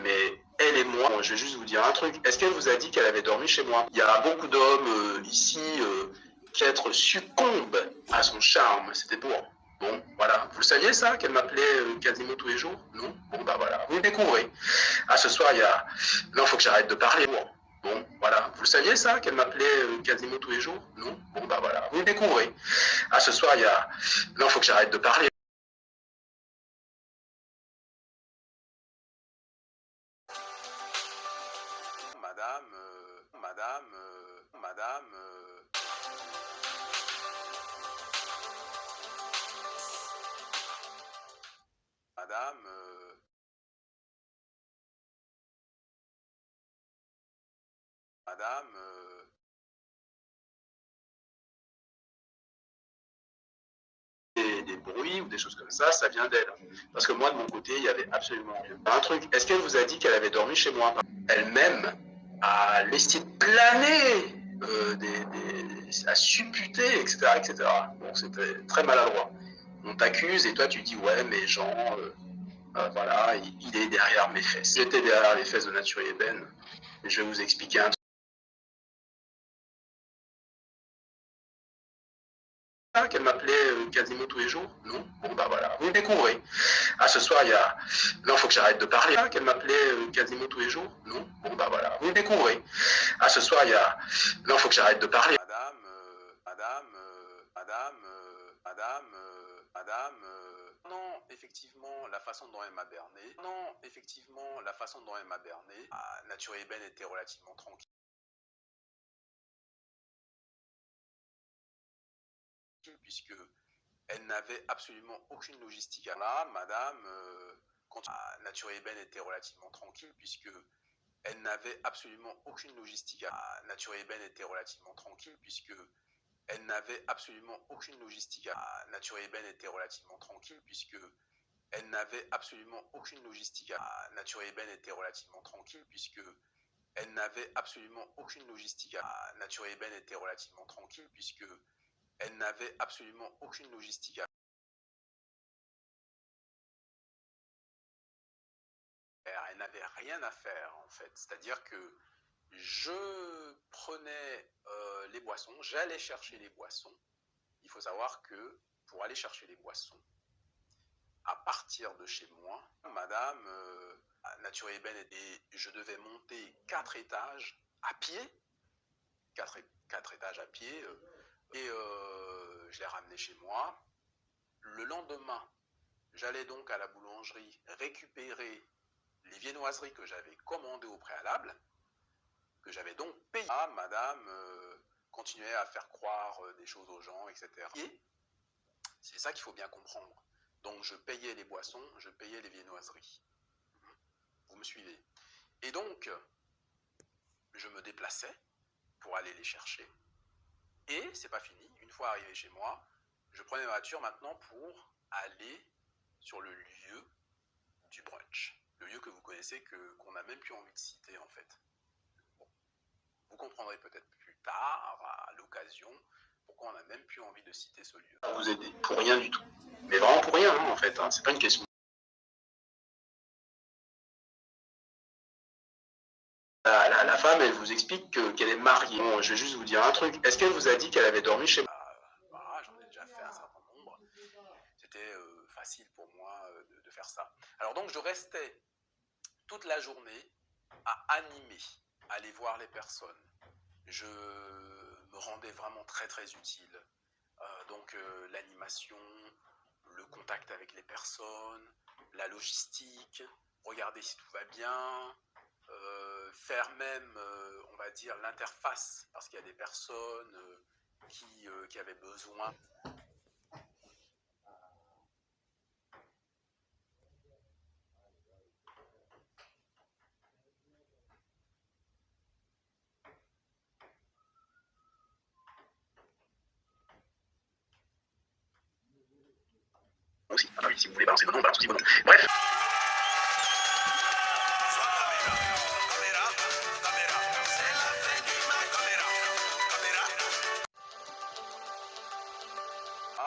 Mais elle et moi, je vais juste vous dire un truc. Est-ce qu'elle vous a dit qu'elle avait dormi chez moi? Il y a beaucoup d'hommes ici qui être succombent à son charme. C'était pour. Bon, voilà. Vous le saviez ça, qu'elle m'appelait quasiment tous les jours? Non? Bon, bah voilà. Vous le découvrez. Ah, ce soir, il y a... Non, faut que j'arrête de parler. Bon, voilà. Vous le saviez ça, qu'elle m'appelait quasiment tous les jours? Non? Bon, bah voilà. Vous le découvrez. Ah, ce soir, il y a... Non, faut que j'arrête de parler. Des bruits ou des choses comme ça vient d'elle. Parce que moi, de mon côté, il n'y avait absolument rien. Un truc, est-ce qu'elle vous a dit qu'elle avait dormi chez moi? Elle-même a laissé planer, a supputé, etc., etc. Bon, c'était très maladroit. On t'accuse et toi, tu dis, ouais, mais Jean, voilà, il est derrière mes fesses. J'étais derrière les fesses de Nature Ébène. Je vais vous expliquer un truc. Qu'elle m'appelait quasiment tous les jours? Non? Bon, bah voilà. Vous le découvrez. Ah, ce soir, il y a... Non, faut que j'arrête de parler. Qu'elle m'appelait quasiment tous les jours? Non? Bon, bah voilà. Vous le découvrez. Ah, ce soir, il y a... Non, faut que j'arrête de parler. Non, effectivement, la façon dont elle m'a berné. Non, effectivement, la façon dont elle m'a berné. Nature Ébène était relativement tranquille. Puisque elle n'avait absolument aucune logistique. Là, madame, Nature Ébène était relativement tranquille, puisque elle n'avait absolument aucune logistique. Nature Ébène était relativement tranquille, puisque elle n'avait absolument aucune logistique. Nature Ébène était relativement tranquille, puisque elle n'avait absolument aucune logistique. Nature Ébène était relativement tranquille, puisque elle n'avait absolument aucune logistique. Nature Ébène était relativement tranquille, puisque elle n'avait absolument aucune logistique. Elle n'avait rien à faire en fait. C'est-à-dire que je prenais les boissons, j'allais chercher les boissons. Il faut savoir que pour aller chercher les boissons, à partir de chez moi, madame, Nature Ébène, et je devais monter 4 étages à pied, 4 étages à pied, et je l'ai ramené chez moi. Le lendemain, j'allais donc à la boulangerie récupérer les viennoiseries que j'avais commandées au préalable, que j'avais donc payées. Madame continuait à faire croire des choses aux gens, etc. Et c'est ça qu'il faut bien comprendre. Donc je payais les boissons, je payais les viennoiseries. Vous me suivez? Et donc, je me déplaçais pour aller les chercher. Et c'est pas fini. Une fois arrivé chez moi, je prenais ma voiture maintenant pour aller sur le lieu du brunch. Le lieu que vous connaissez, qu'on n'a même plus envie de citer en fait. Bon. Vous comprendrez peut-être plus tard, à l'occasion, pourquoi on n'a même plus envie de citer ce lieu. Vous aider, pour rien du tout. Mais vraiment pour rien, hein, en fait. Hein. C'est pas une question. La femme, elle vous explique qu'elle est mariée. Bon, je vais juste vous dire un truc. Est-ce qu'elle vous a dit qu'elle avait dormi chez moi? Voilà, j'en ai déjà fait un certain nombre. C'était facile pour moi de faire ça. Alors donc, je restais toute la journée à animer, à aller voir les personnes. Je me rendais vraiment très très utile. Donc l'animation, le contact avec les personnes, la logistique, regarder si tout va bien, faire même, on va dire, l'interface, parce qu'il y a des personnes qui avaient besoin. Aussi. Ah oui, si vous voulez balancer vos noms, balance aussi vos noms. Bref.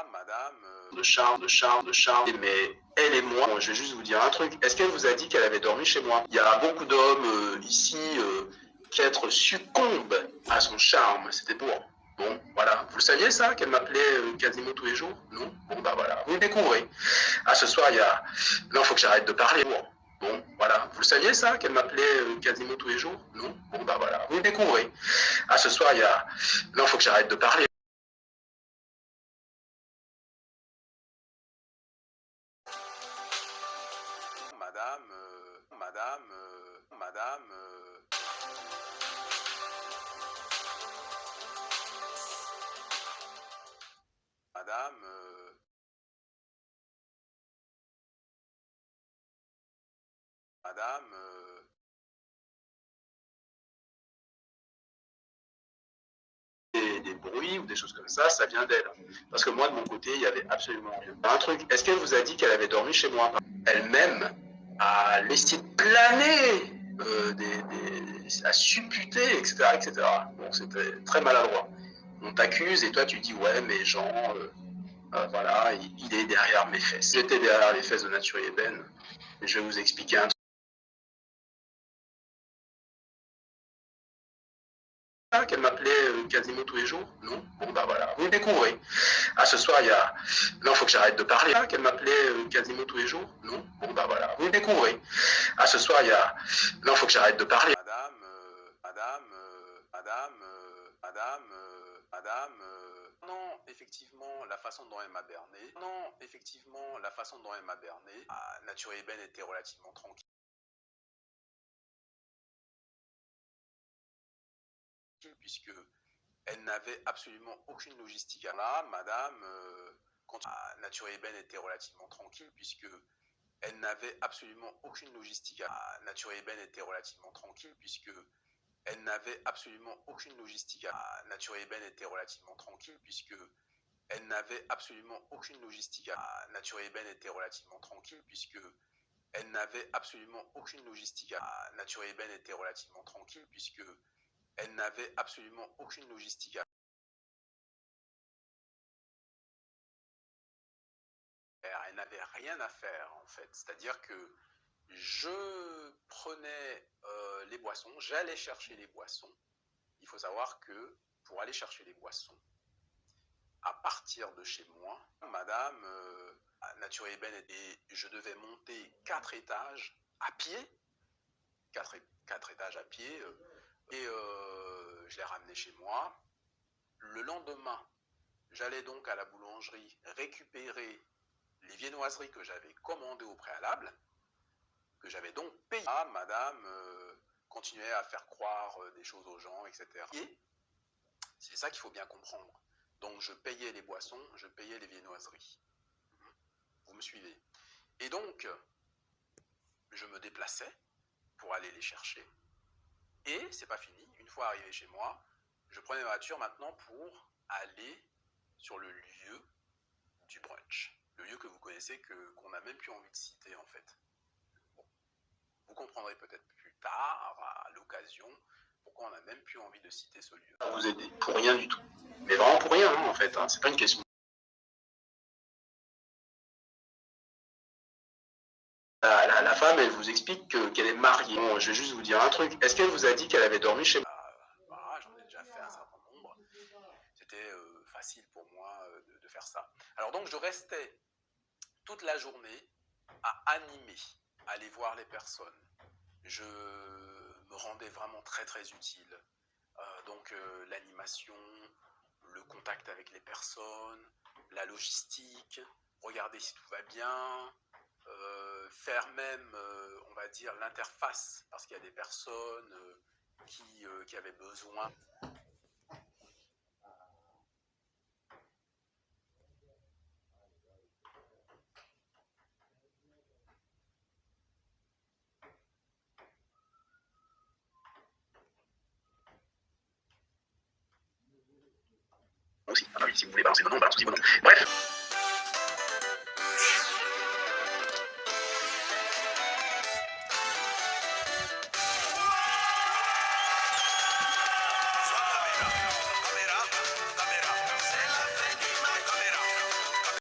Ah, madame, de charme, mais elle et moi, je vais juste vous dire un truc. Est-ce qu'elle vous a dit qu'elle avait dormi chez moi? Il y a beaucoup d'hommes ici qui succombent à son charme. C'était beau. Bon, voilà. Vous le saviez ça, qu'elle m'appelait quasiment tous les jours? Non? Bon, bah voilà. Vous le découvrez. Ah, ce soir, il y a... Non, faut que j'arrête de parler. Bon, voilà. Vous le saviez ça, qu'elle m'appelait quasiment tous les jours? Non? Bon, bah voilà. Vous le découvrez. Ah, ce soir, il y a... Non, faut que j'arrête de parler. Madame, madame, madame, des bruits ou des choses comme ça vient d'elle. Parce que moi, de mon côté, il n'y avait absolument rien. Un truc, est-ce qu'elle vous a dit qu'elle avait dormi chez moi? Elle-même a laissé planer, a supputé, etc., etc. Bon, c'était très maladroit. On t'accuse et toi, tu dis, ouais, mais Jean, voilà, il est derrière mes fesses. J'étais derrière les fesses de Nature Ébène. Je vais vous expliquer un truc. Qu'elle m'appelait quasiment tous les jours? Non? Bon, bah voilà, vous le découvrez. Ah, ce soir, il y a... Non, faut que j'arrête de parler. Qu'elle m'appelait quasiment tous les jours? Non? Bon, bah voilà, vous le découvrez. Ah, ce soir, il y a... Non, faut que j'arrête de parler. Madame, non, effectivement, la façon dont elle m'a berné. Non, effectivement, la façon dont elle m'a berné. Ah, Nature Ébène était relativement tranquille, puisque elle n'avait absolument aucune logistique. Là, madame, Nature Ébène était relativement tranquille, puisque elle n'avait absolument aucune logistique. Nature Ébène était relativement tranquille, puisque elle n'avait absolument aucune logistique. Nature Ébène était relativement tranquille, puisque elle n'avait absolument aucune logistique. Nature Ébène était relativement tranquille, puisque elle n'avait absolument aucune logistique. Nature Ébène était relativement tranquille, puisque elle n'avait absolument aucune logistique. Elle n'avait rien à faire, en fait. C'est-à-dire que je prenais les boissons, j'allais chercher les boissons. Il faut savoir que pour aller chercher les boissons, à partir de chez moi, madame, Nature Ébène, et je devais monter 4 étages à pied, 4 étages à pied, et je l'ai ramené chez moi. Le lendemain, j'allais donc à la boulangerie récupérer les viennoiseries que j'avais commandées au préalable, que j'avais donc payées. Ah, madame continuait à faire croire des choses aux gens, etc. Et c'est ça qu'il faut bien comprendre. Donc je payais les boissons, je payais les viennoiseries. Vous me suivez? Et donc, je me déplaçais pour aller les chercher. Et c'est pas fini. Une fois arrivé chez moi, je prenais ma voiture maintenant pour aller sur le lieu du brunch. Le lieu que vous connaissez, qu'on n'a même plus envie de citer en fait. Bon. Vous comprendrez peut-être plus tard, à l'occasion, pourquoi on n'a même plus envie de citer ce lieu. Vous aider pour rien du tout. Mais vraiment pour rien, hein, en fait. Hein. C'est pas une question. La femme, elle vous explique qu'elle est mariée. Bon, je vais juste vous dire un truc. Est-ce qu'elle vous a dit qu'elle avait dormi chez moi? Bah, j'en ai déjà fait un certain nombre. C'était facile pour moi de faire ça. Alors donc, je restais toute la journée à animer, à aller voir les personnes. Je me rendais vraiment très très utile. Donc l'animation, le contact avec les personnes, la logistique, regarder si tout va bien, faire même, on va dire, l'interface, parce qu'il y a des personnes qui avaient besoin. Aussi, si vous voulez balancer vos noms, balancez vos noms. Bref.